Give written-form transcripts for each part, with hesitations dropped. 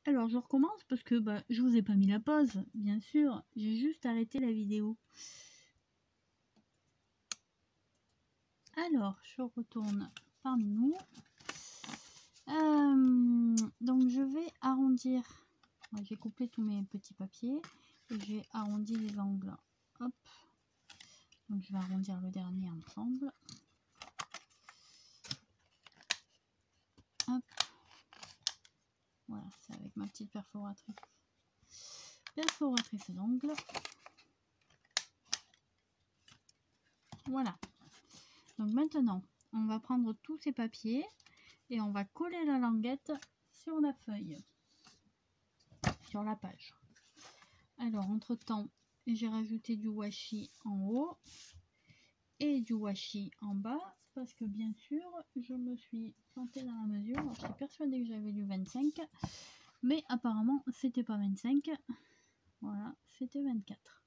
Alors je recommence parce que bah, je vous ai pas mis la pause, bien sûr, j'ai juste arrêté la vidéo. Alors je retourne parmi nous. Donc je vais arrondir. J'ai coupé tous mes petits papiers et j'ai arrondi les angles. Hop. Donc je vais arrondir le dernier ensemble. Hop. Voilà, c'est avec ma petite perforatrice. Perforatrice d'angle. Voilà. Donc maintenant, on va prendre tous ces papiers et on va coller la languette sur la feuille, sur la page. Alors, entre-temps, j'ai rajouté du washi en haut et du washi en bas parce que bien sûr, je me suis plantée dans la mesure. Alors, j'étais persuadée que j'avais du 25, mais apparemment, c'était pas 25. Voilà, c'était 24.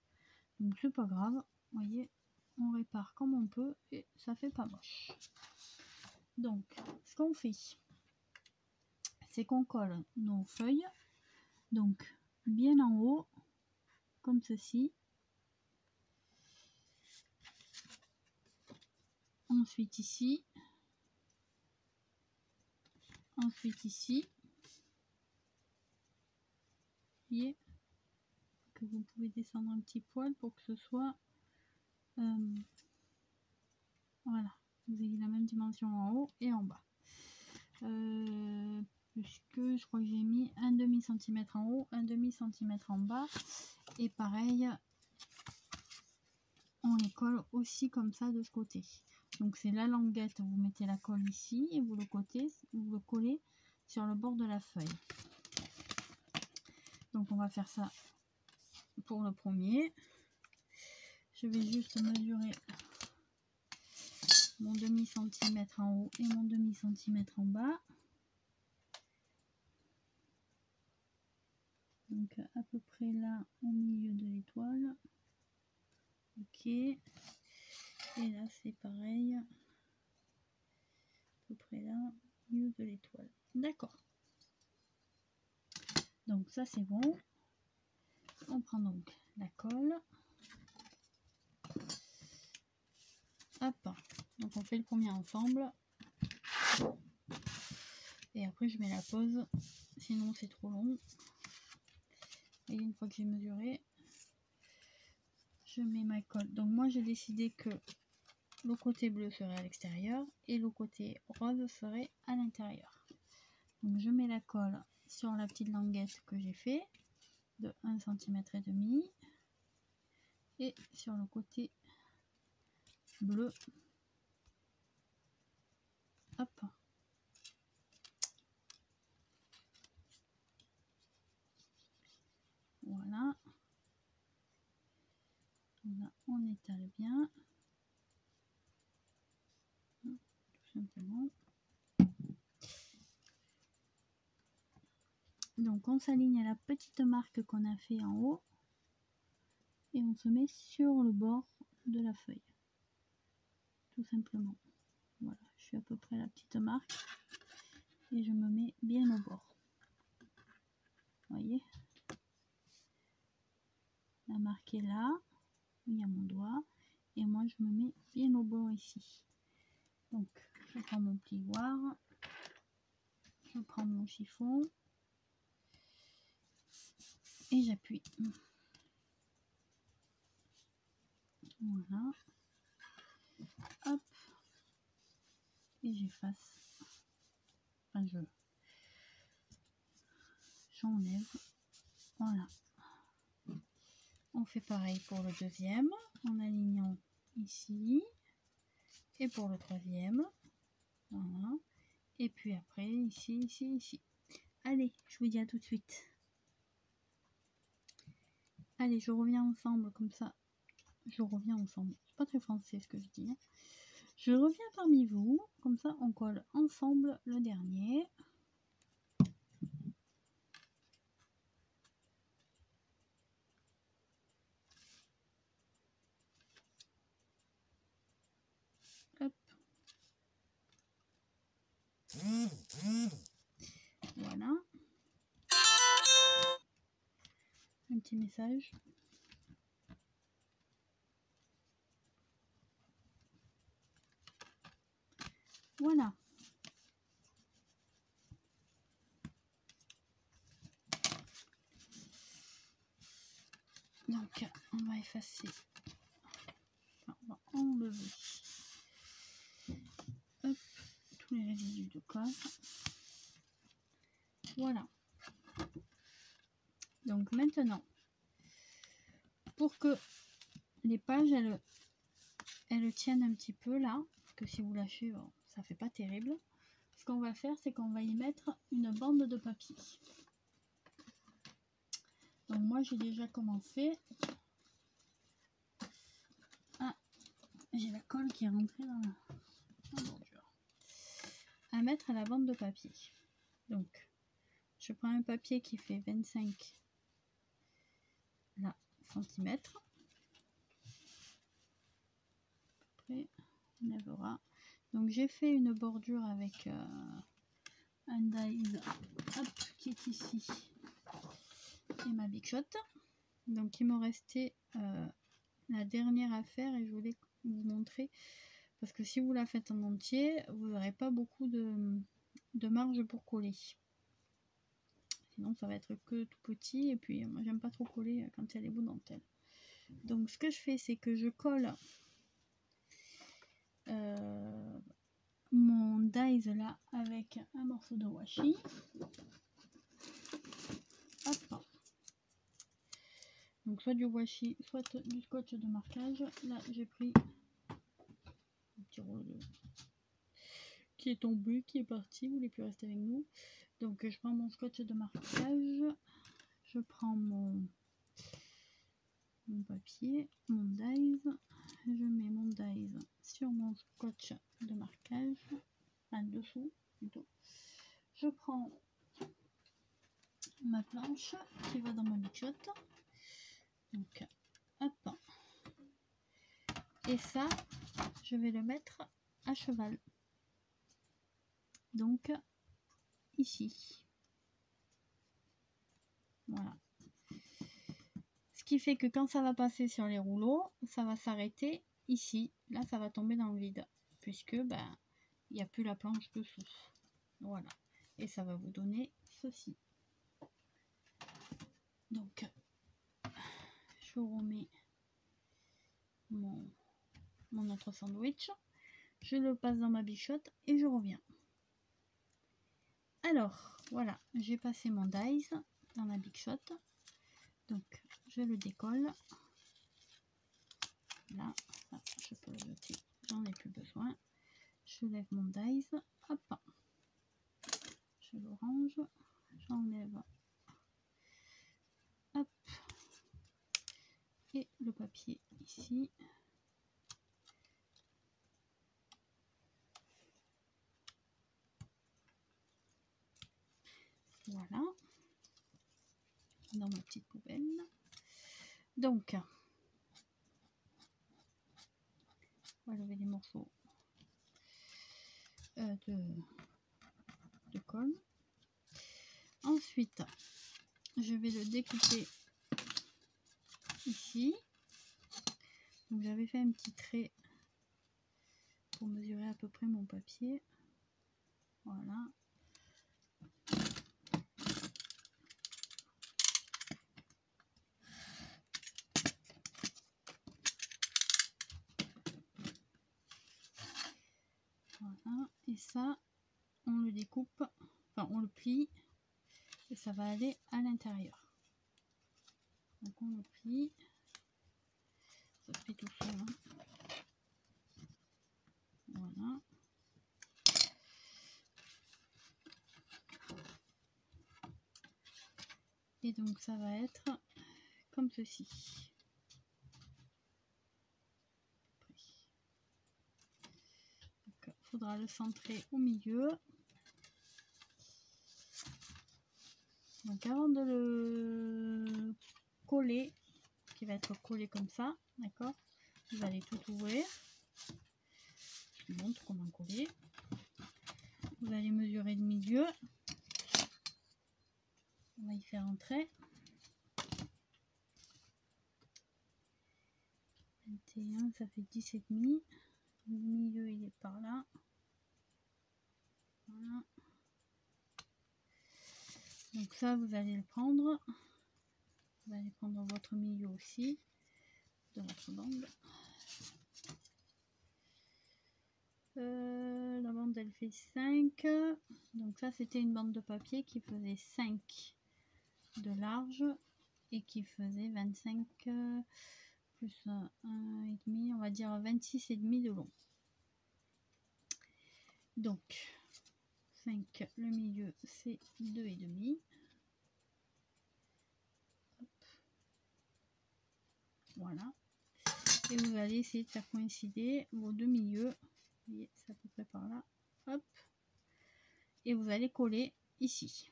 Donc, c'est pas grave. Vous voyez, on répare comme on peut et ça fait pas moche. Donc, ce qu'on fait, c'est qu'on colle nos feuilles, donc bien en haut, comme ceci. Ensuite ici. Ensuite ici. Vous voyez que vous pouvez descendre un petit poil pour que ce soit... voilà, vous ayez la même dimension en haut et en bas. Puisque je crois que j'ai mis un demi centimètre en haut, un demi centimètre en bas. Et pareil, on les colle aussi comme ça de ce côté. Donc c'est la languette, vous mettez la colle ici et vous le collez sur le bord de la feuille. Donc on va faire ça pour le premier. Je vais juste mesurer mon demi centimètre en haut et mon demi centimètre en bas. Donc à peu près là au milieu de l'étoile. Ok. Et là c'est pareil. À peu près là au milieu de l'étoile. D'accord. Donc ça c'est bon. On prend donc la colle. Hop. Donc on fait le premier ensemble. Et après je mets la pause. Sinon c'est trop long. Et une fois que j'ai mesuré, je mets ma colle. Donc moi j'ai décidé que le côté bleu serait à l'extérieur et le côté rose serait à l'intérieur. Donc je mets la colle sur la petite languette que j'ai fait de 1,5 cm et sur le côté bleu. Hop. Voilà. Là, on étale bien. Tout simplement. Donc on s'aligne à la petite marque qu'on a fait en haut et on se met sur le bord de la feuille. Tout simplement. Voilà, je suis à peu près à la petite marque et je me mets bien au bord. Vous voyez, la marque est là, il y a mon doigt et moi je me mets bien au bord ici. Donc je prends mon plioir, je prends mon chiffon et j'appuie. Voilà. Hop. Et j'efface. Enfin, j'enlève. Voilà. On fait pareil pour le deuxième en alignant ici. Et pour le troisième. Voilà. Et puis après, ici, ici, ici. Allez, je vous dis à tout de suite. Allez, je reviens ensemble comme ça. Je reviens ensemble. C'est pas très français ce que je dis. Je reviens parmi vous. Comme ça, on colle ensemble le dernier. Hop. Voilà. petit message. Voilà. Donc, on va effacer. Enfin, on va enlever. Hop, tous les résidus de colle. Voilà. Donc maintenant, pour que les pages elles tiennent un petit peu là, parce que si vous lâchez, bon, ça fait pas terrible. Ce qu'on va faire, c'est qu'on va y mettre une bande de papier. Donc moi j'ai déjà commencé. Ah, j'ai la colle qui est rentrée dans la bordure. À mettre à la bande de papier. Donc je prends un papier qui fait 25 là, centimètres. Après, on lèvera. Donc j'ai fait une bordure avec un dies qui est ici et ma Big Shot. Donc il me restait la dernière affaire et je voulais vous montrer parce que si vous la faites en entier, vous n'aurez pas beaucoup de marge pour coller. Sinon ça va être que tout petit et puis moi j'aime pas trop coller quand il y a les bouts de dentelle. Donc ce que je fais, c'est que je colle mon dies là avec un morceau de washi. Hop. Donc soit du washi, soit du scotch de marquage. Là j'ai pris un petit rouleau qui est tombé, qui est parti, vous voulez plus rester avec nous. Donc je prends mon scotch de marquage, je prends mon papier, mon dies, je mets mon dies sur mon scotch de marquage, en dessous plutôt. Je prends ma planche qui va dans ma Big Shot. Donc hop. Et ça, je vais le mettre à cheval. Donc ici. Voilà. Ce qui fait que quand ça va passer sur les rouleaux, ça va s'arrêter ici. Là, ça va tomber dans le vide. Puisque ben, il n'y a plus la planche dessous. Voilà. Et ça va vous donner ceci. Donc, je remets mon autre sandwich. Je le passe dans ma Big Shot et je reviens. Alors, voilà. J'ai passé mon dies dans la Big Shot. Donc, je le décolle. Là, ça, je peux le jeter. J'en ai plus besoin. Je lève mon dies. Hop. Je le range. J'enlève. Hop. Et le papier ici. Voilà. Dans ma petite poubelle. Donc, on va lever les morceaux de colle. Ensuite, je vais le découper ici. Donc, j'avais fait un petit trait pour mesurer à peu près mon papier. Voilà. Voilà. Et ça, on le découpe, enfin on le plie et ça va aller à l'intérieur. Donc on le plie. Ça se plie tout seul. Hein. Voilà. Et donc ça va être comme ceci. Il faudra le centrer au milieu. Donc avant de le coller, qui va être collé comme ça, d'accord, vous allez tout ouvrir. Je vous montre comment coller. Vous allez mesurer le milieu. On va y faire entrer. 21, ça fait 10,5. Le milieu il est par là. Voilà. Donc ça vous allez le prendre. Vous allez prendre votre milieu aussi de votre bande. La bande elle fait 5. Donc ça c'était une bande de papier qui faisait 5 de large et qui faisait 25 plus 1,5, on va dire 26,5 de long. Donc 5, le milieu c'est 2,5. Voilà. Et vous allez essayer de faire coïncider vos deux milieux. Vous voyez, c'est à peu près par là. Hop. Et vous allez coller ici.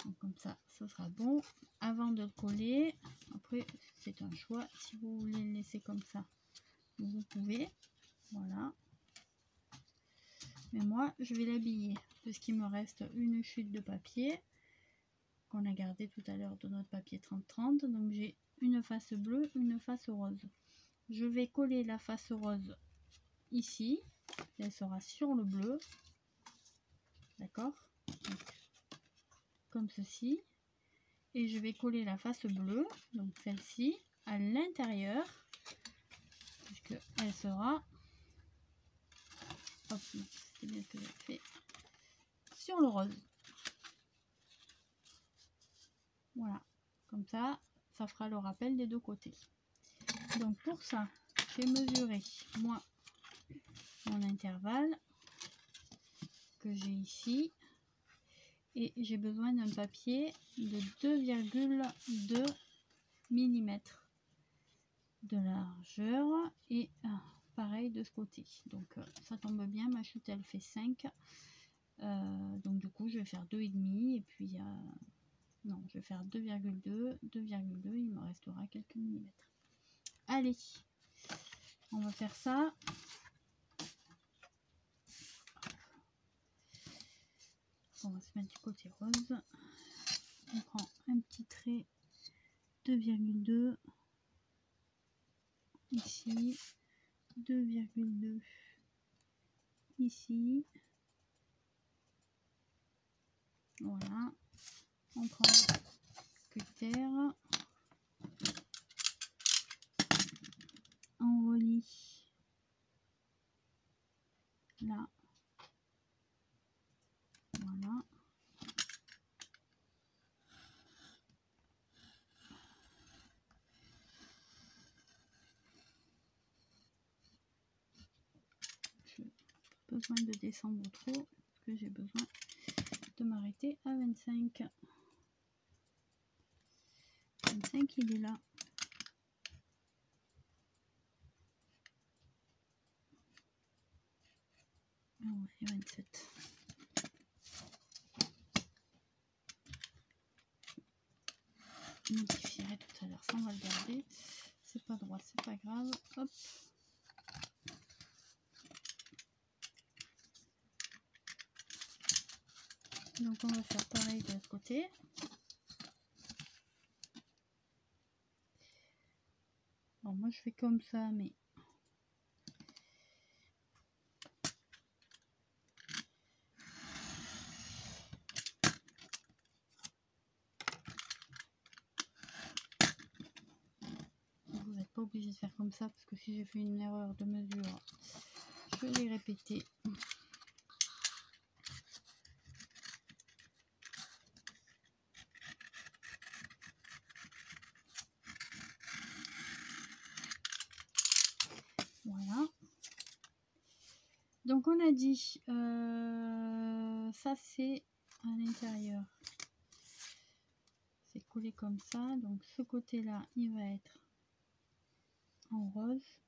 Donc comme ça, ce sera bon. Avant de le coller, après c'est un choix. Si vous voulez le laisser comme ça, vous pouvez. Voilà. Mais moi, je vais l'habiller parce qu'il me reste une chute de papier qu'on a gardé tout à l'heure de notre papier 30-30. Donc j'ai une face bleue, une face rose. Je vais coller la face rose ici. Elle sera sur le bleu. D'accord? Comme ceci. Et je vais coller la face bleue, donc celle-ci, à l'intérieur. Puisque elle sera... Hop, c'est bien ce que j'ai fait. Sur le rose. Voilà. Comme ça, ça fera le rappel des deux côtés. Donc pour ça, j'ai mesuré, moi, mon intervalle que j'ai ici. Et j'ai besoin d'un papier de 2,2 mm de largeur. Et pareil de ce côté. Donc ça tombe bien, ma chute elle fait 5. Donc du coup je vais faire 2,5 et puis... non, je vais faire 2,2, 2,2, il me restera quelques millimètres. Allez, on va faire ça. On va se mettre du côté rose. On prend un petit trait 2,2 ici, 2,2 ici. Voilà. On prend le cutter. On relie là. Voilà. Je n'ai pas besoin de descendre trop parce que j'ai besoin de m'arrêter à 25. 25 il est là. Ah ouais, 27. Je modifierai tout à l'heure, ça on va le garder. C'est pas droit, c'est pas grave. Hop. Donc on va faire pareil de l'autre côté. Alors moi je fais comme ça, mais vous n'êtes pas obligé de faire comme ça parce que si j'ai fait une erreur de mesure, je vais répéter. Voilà. Donc on a dit, ça c'est à l'intérieur. C'est collé comme ça. Donc ce côté-là, il va être en rose.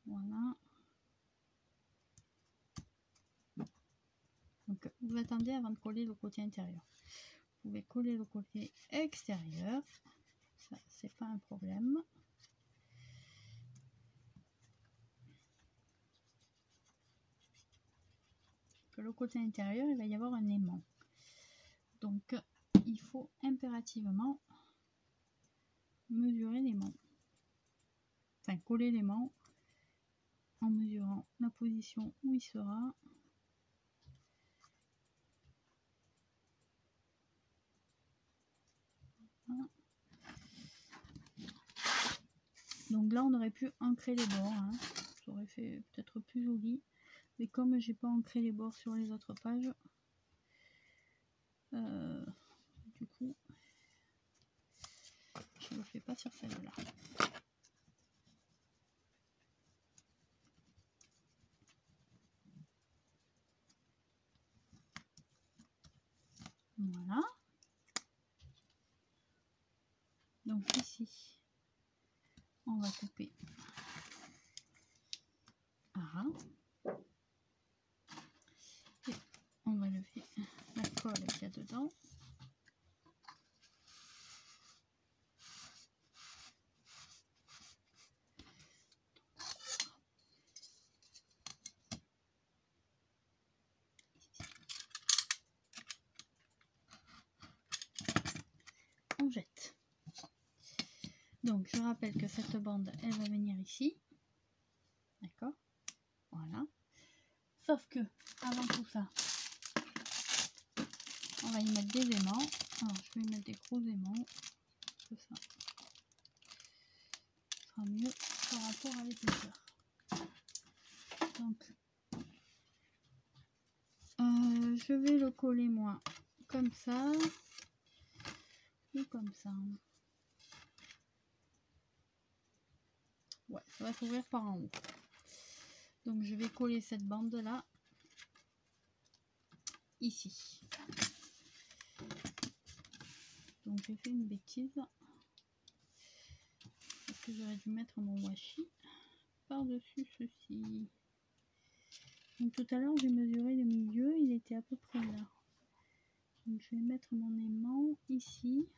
Voilà. Donc vous attendez avant de coller le côté intérieur. Vous pouvez coller le côté extérieur. Ça, c'est pas un problème. Que le côté intérieur, il va y avoir un aimant. Donc il faut impérativement mesurer l'aimant. Enfin, coller l'aimant en mesurant la position où il sera. Voilà. Donc là, on aurait pu ancrer les bords. Hein. Ça aurait fait peut-être plus joli. Mais comme j'ai pas ancré les bords sur les autres pages, du coup, je ne le fais pas sur celle-là. Voilà. Donc ici, on va couper. Ah. Et on va lever la colle qu'il y a dedans. On jette. Donc je rappelle que cette bande, elle va venir ici. D'accord? Voilà. Sauf que, avant tout ça, on va y mettre des aimants. Alors, je vais y mettre des gros aimants. Que ça sera mieux par rapport à l'épaisseur. Donc, je vais le coller moi comme ça ou comme ça. Ouais, ça va s'ouvrir par en haut. Donc, je vais coller cette bande là ici. Donc j'ai fait une bêtise parce que j'aurais dû mettre mon washi par dessus ceci. Donc tout à l'heure j'ai mesuré le milieu, il était à peu près là. Donc je vais mettre mon aimant ici.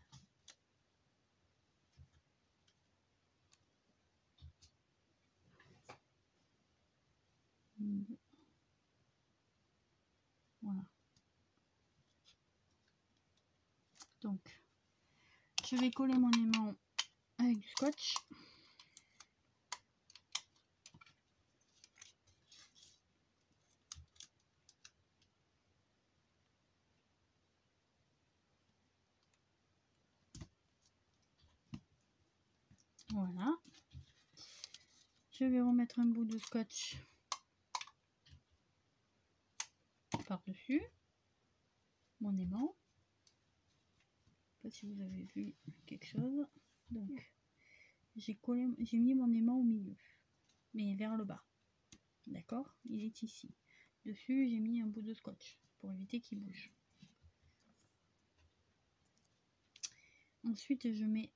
Voilà. Donc je vais coller mon aimant avec du scotch. Voilà. Je vais remettre un bout de scotch par-dessus mon aimant. Je ne sais pas si vous avez vu quelque chose. Donc j'ai mis mon aimant au milieu, mais vers le bas. D'accord? Il est ici. Dessus, j'ai mis un bout de scotch pour éviter qu'il bouge. Ensuite, je mets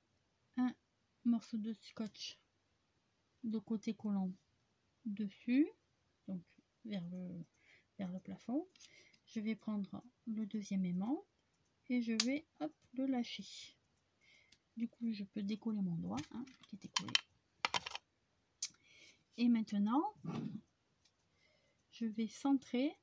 un morceau de scotch de côté collant dessus, donc vers le plafond. Je vais prendre le deuxième aimant et je vais hop, le lâcher. Du coup, je peux décoller mon doigt, hein, qui était collé. Et maintenant, je vais centrer.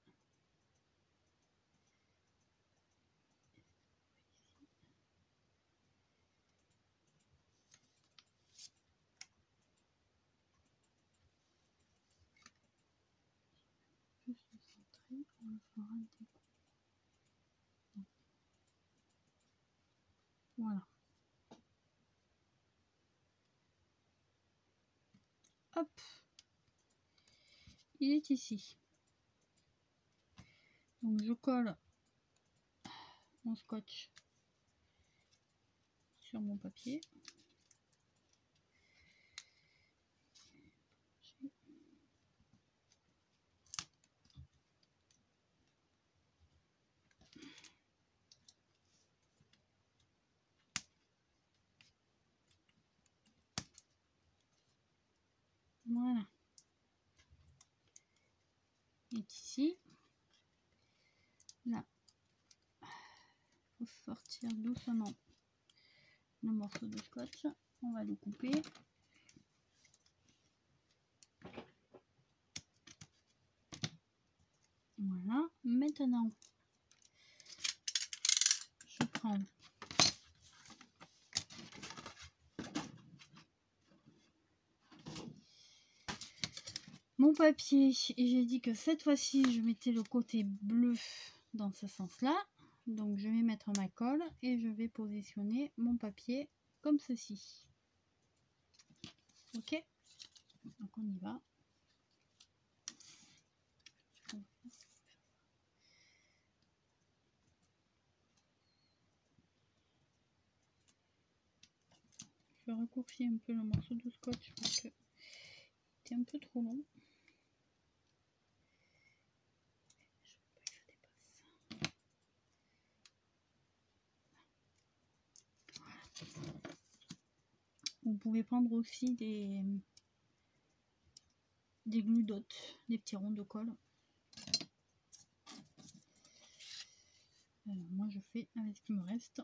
Juste centrer, on le fera décoller. Voilà. Hop, il est ici. Donc je colle mon scotch sur mon papier. Voilà. Et ici, là, il faut sortir doucement le morceau de scotch. On va le couper. Voilà. Maintenant, je prends mon papier et j'ai dit que cette fois-ci je mettais le côté bleu dans ce sens-là. Donc je vais mettre ma colle et je vais positionner mon papier comme ceci. Ok, donc on y va. Je vais raccourcir un peu le morceau de scotch parce que c'est un peu trop long. Vous pouvez prendre aussi des glue dots, des petits ronds de colle. Alors, moi je fais avec ce qui me reste,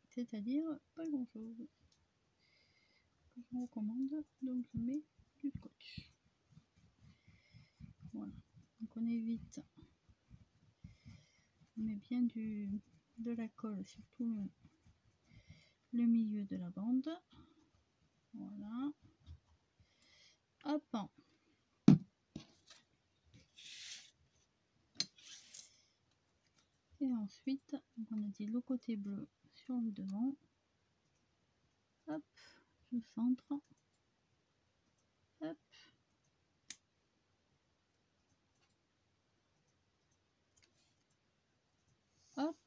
c'est-à-dire pas grand chose. Je vous recommande, donc je mets du scotch. Voilà, donc on évite, on met bien de la colle sur tout le milieu de la bande. Voilà, hop. Et ensuite, donc on a dit le côté bleu sur le devant. Hop, je centre. Hop. Hop.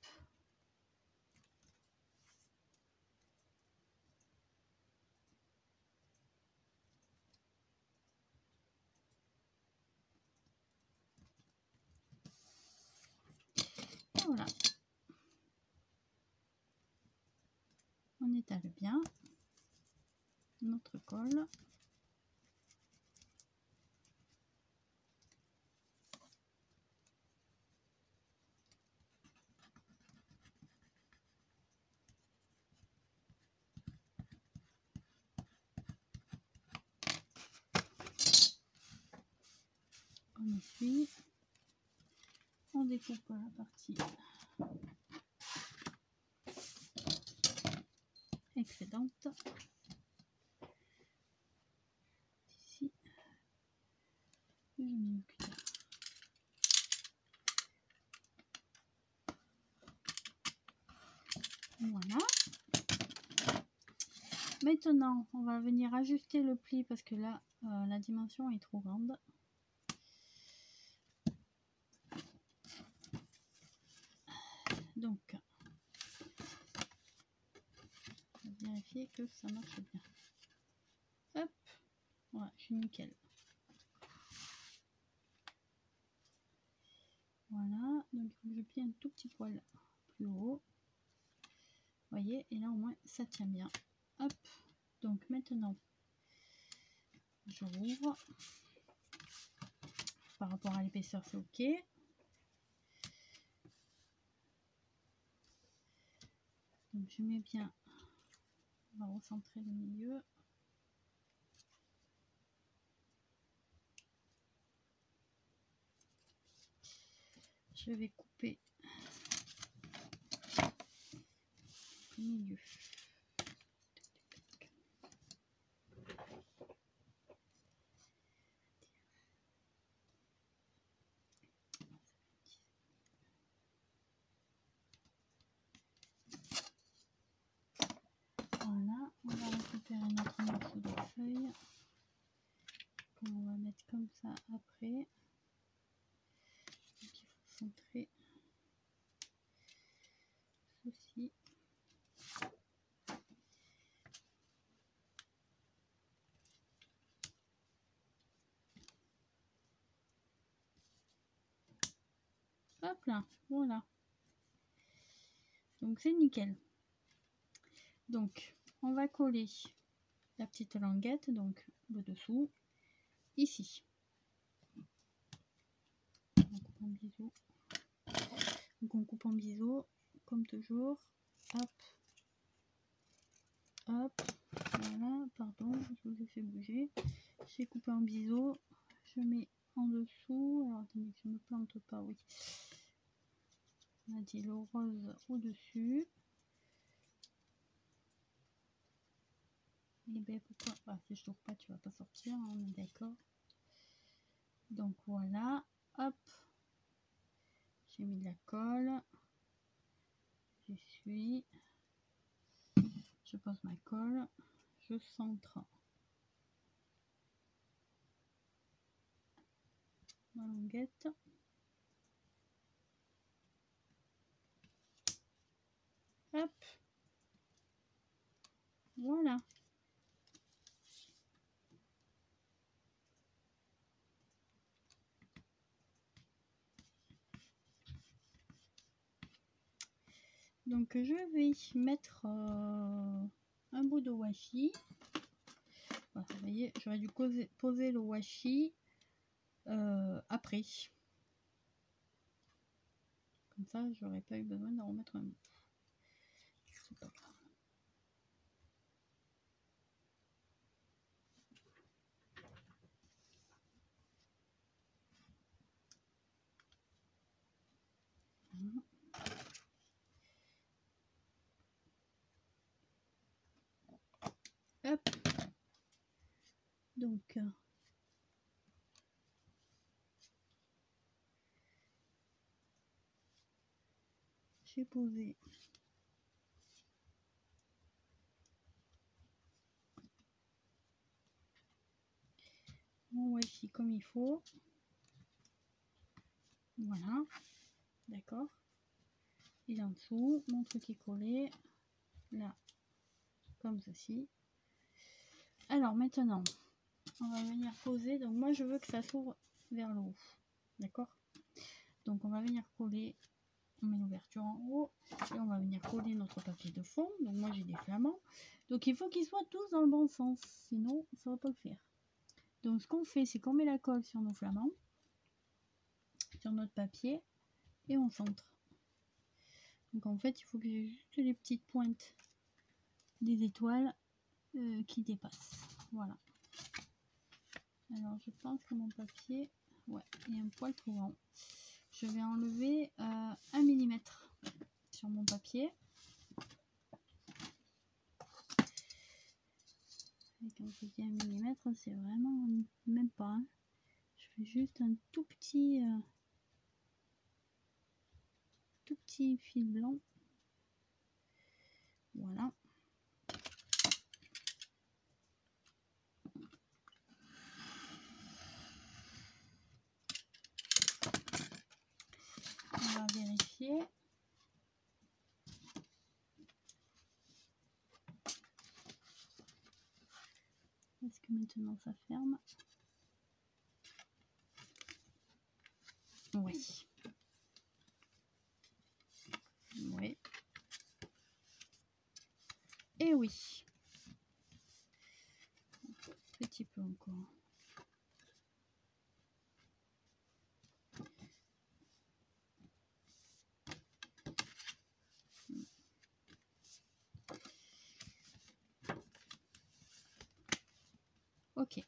Et voilà. On étale bien notre colle. On essuie. On découpe la partie excédente. Ici, je mets le cutter. Voilà. Maintenant, on va venir ajuster le pli parce que là, la dimension est trop grande. Donc, on va vérifier que ça marche bien. Hop, voilà, je suis nickel. Voilà, donc il faut que je plie un tout petit poil plus haut. Vous voyez, et là au moins ça tient bien. Hop, donc maintenant, je rouvre. Par rapport à l'épaisseur, c'est ok. Donc je mets bien, on va recentrer le milieu. Je vais couper le milieu. Voilà, on va récupérer notre morceau de feuille qu'on va mettre comme ça après. Donc il faut centrer ceci. Hop là, voilà. Donc c'est nickel. Donc on va coller la petite languette, donc le dessous, ici. On coupe en biseau. Donc on coupe en biseau, comme toujours. Hop. Hop. Voilà, pardon, je vous ai fait bouger. J'ai coupé en biseau. Je mets en dessous. Alors attendez que je ne me plante pas, oui. On a dit le rose au-dessus. Et ben pourquoi? Ah, si je trouve pas, tu vas pas sortir, on est d'accord. Donc voilà, hop, j'ai mis de la colle, j'essuie, je pose ma colle, je centre ma languette. Hop, voilà. Donc je vais mettre un bout de washi. Voilà, vous voyez, j'aurais dû poser le washi après. Comme ça, j'aurais pas eu besoin d'en remettre un bout. C'est pas grave. Hop. Donc j'ai posé mon washi comme il faut. Voilà, d'accord. Et en dessous, mon truc est collé là, comme ceci. Alors maintenant, on va venir poser. Donc moi, je veux que ça s'ouvre vers le haut, d'accord. Donc on va venir coller. On met l'ouverture en haut et on va venir coller notre papier de fond. Donc moi, j'ai des flamants. Donc il faut qu'ils soient tous dans le bon sens, sinon ça va pas le faire. Donc ce qu'on fait, c'est qu'on met la colle sur nos flamants, sur notre papier, et on centre. Donc en fait, il faut que j'ai juste les petites pointes des étoiles qui dépassent. Voilà. Alors je pense que mon papier, ouais, il y a un poil trop grand. Je vais enlever 1 mm sur mon papier. Et quand je dis 1 mm, c'est vraiment même pas. Hein. Je fais juste un tout petit fil blanc. Voilà. On va vérifier. Est-ce que maintenant ça ferme? Oui. Oui. Et oui. Petit peu encore. Ok.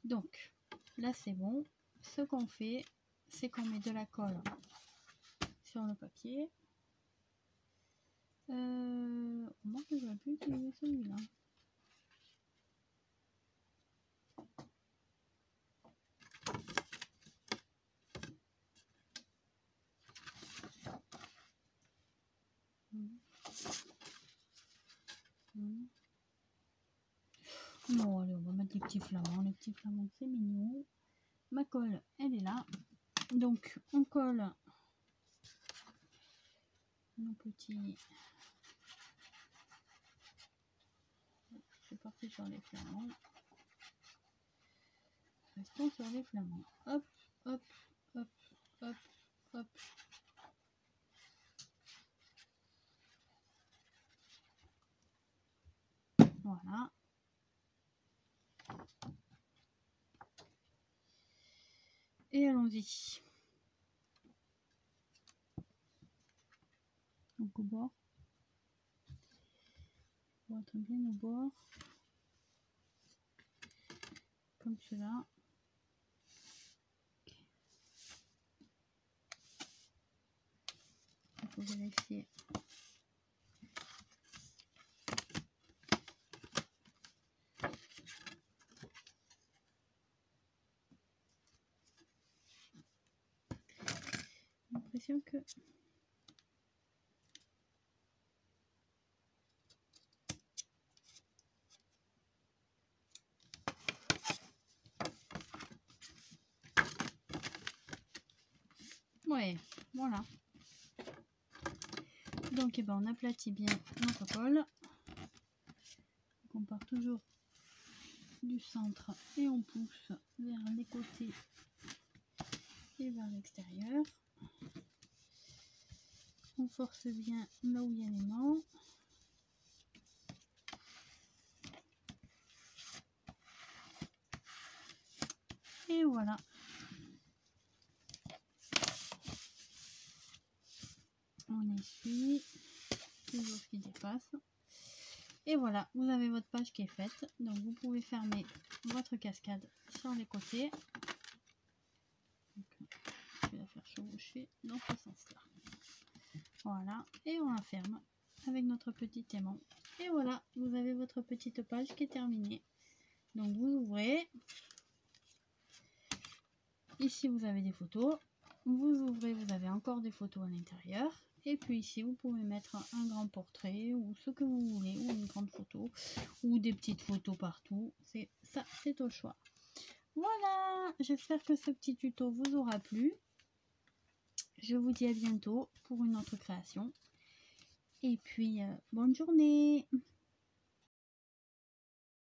Donc, là c'est bon. Ce qu'on fait, c'est qu'on met de la colle sur le papier. Moi, j'aurais pu utiliser celui-là. Bon, allez, on va mettre des petits flamants. Les petits flamants, c'est mignon. Ma colle, elle est là. Donc, on colle nos petits... Je suis partie sur les flamants. Restons sur les flamants. Hop, hop, hop, hop, hop. Voilà. Et allons-y. Donc au bord. On va être bien au bord. Comme cela. Il faut vérifier. l'impression que... Ouais, voilà. Donc, eh ben, on aplatit bien notre colle. Donc, on part toujours du centre et on pousse vers les côtés et vers l'extérieur. On force bien là où il y a l'aimant. Et voilà. On essuie toujours ce qui dépasse. Et voilà, vous avez votre page qui est faite. Donc vous pouvez fermer votre cascade sur les côtés. Donc, je vais la faire chevaucher dans ce sens-là. Voilà, et on la ferme avec notre petit aimant. Et voilà, vous avez votre petite page qui est terminée. Donc vous ouvrez. Ici vous avez des photos. Vous ouvrez, vous avez encore des photos à l'intérieur. Et puis ici vous pouvez mettre un grand portrait ou ce que vous voulez, ou une grande photo, ou des petites photos partout. C'est ça, c'est au choix. Voilà, j'espère que ce petit tuto vous aura plu. Je vous dis à bientôt pour une autre création. Et puis bonne journée.